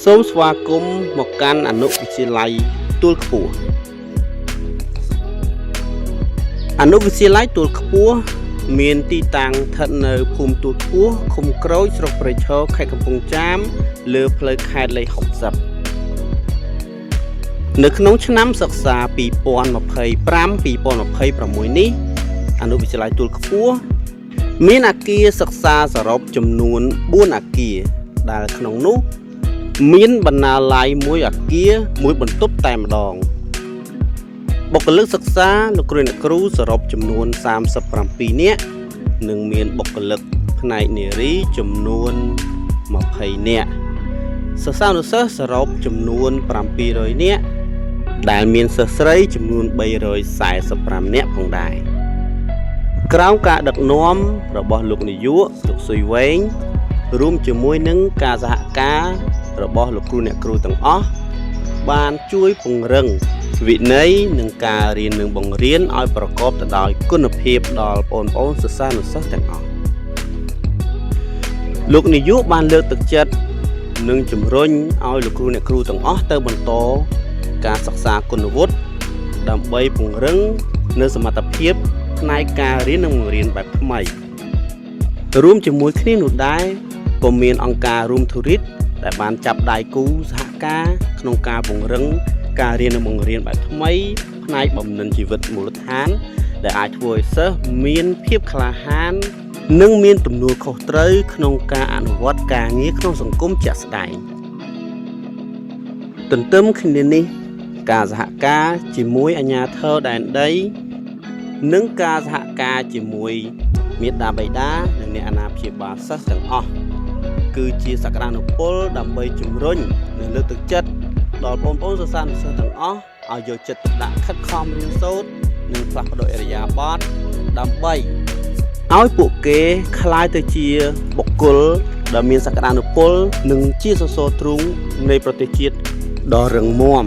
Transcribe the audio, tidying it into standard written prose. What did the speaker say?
សូមស្វាគមន៍មកកាន់អនុវិទ្យាល័យទួលខ្ពស់អនុវិទ្យាល័យទួលខ្ពស់មានទីតាំងស្ថិតនៅភូមិទួលខ្ពស់ឃុំក្រូចស្រុកព្រៃឈរខេត្តកំពង់ចាមលើផ្លូវខេត្តលេខ60នៅក្នុងឆ្នាំសិក្សា 2025-2026 នេះអនុវិទ្យាល័យទួលខ្ពស់មានអគារសិក្សាសរុបចំនួន4អគារដែលក្នុងនោះមានបណ្ណាល័យមួយអគារមួយបន្ទប់តែម្ដងបុគ្គលិកសិក្សាលោកគ្រូអ្នកគ្រូសរុបចំនួន37នាក់និងមានបុគ្គលិកផ្នែកនារីចំនួន20នាក់សិស្សានុសិស្សសរុបចំនួន700នាក់ដែលមានសិស្សស្រីចំនួន345នាក់ផងដែរក្រោមការដឹកនាំរបស់លោកនាយកលោកស៊ុយវែងរួមជាមួយនឹងការសហការរបស់លោកគ្រូអ្នកគ្រូទាំងអស់បានជួយពង្រឹងវិន័យនិងការរៀននិងបង្រៀនឲ្យប្រកបទៅដោយគុណភាពដល់បងប្អូនសិស្សានុសិស្សទាំងអស់លោកនាយកបានលើកទឹកចិត្តនិងជំរុញឲ្យលោកគ្រូអ្នកគ្រូទាំងអស់ទៅបន្តការសិក្សាគុណវុឌ្ឍិដើម្បីពង្រឹងនូវសមត្ថភាពផ្នែកការរៀននិងបង្រៀនបែបថ្មីរួមជាមួយគ្នានោះដែរក៏មានអង្គការរួមធុរិតដែលបានចាប់ដៃគូសហការក្នុងការពង្រឹងការរៀននិងបង្រៀនបែបថ្មីផ្នែកបំណិនជីវិតមូលដ្ឋានដែលអាចធ្វើឲ្យសិស្សមានភាពក្លាហាននិងមានទំនួលខុសត្រូវក្នុងការអនុវត្តការងារក្នុងសង្គមជាក់ស្ដែងទន្ទឹមគ្នានេះការសហការជាមួយអាជ្ញាធរដែនដីនិងការសហការជាមួយមាតាបិតានិងអ្នកអាណាព្យាបាលសិស្សទាំងអស់គឺជាសក្តានុពលដើម្បីជំរុញនិងលើកទឹកចិត្តដល់បងប្អូនសិស្សានុសិស្សទាំងអស់ឲ្យយកចិត្តទុកដាក់ខិតខំរៀនសូត្រនិងផ្លាស់ប្ដូរឥរិយាបថដើម្បីឲ្យពួកគេក្លាយទៅជាបុគ្គលដែលមានសក្តានុពលនិងជាសសរទ្រូងនៃប្រទេសជាតិដ៏រឹងមាំ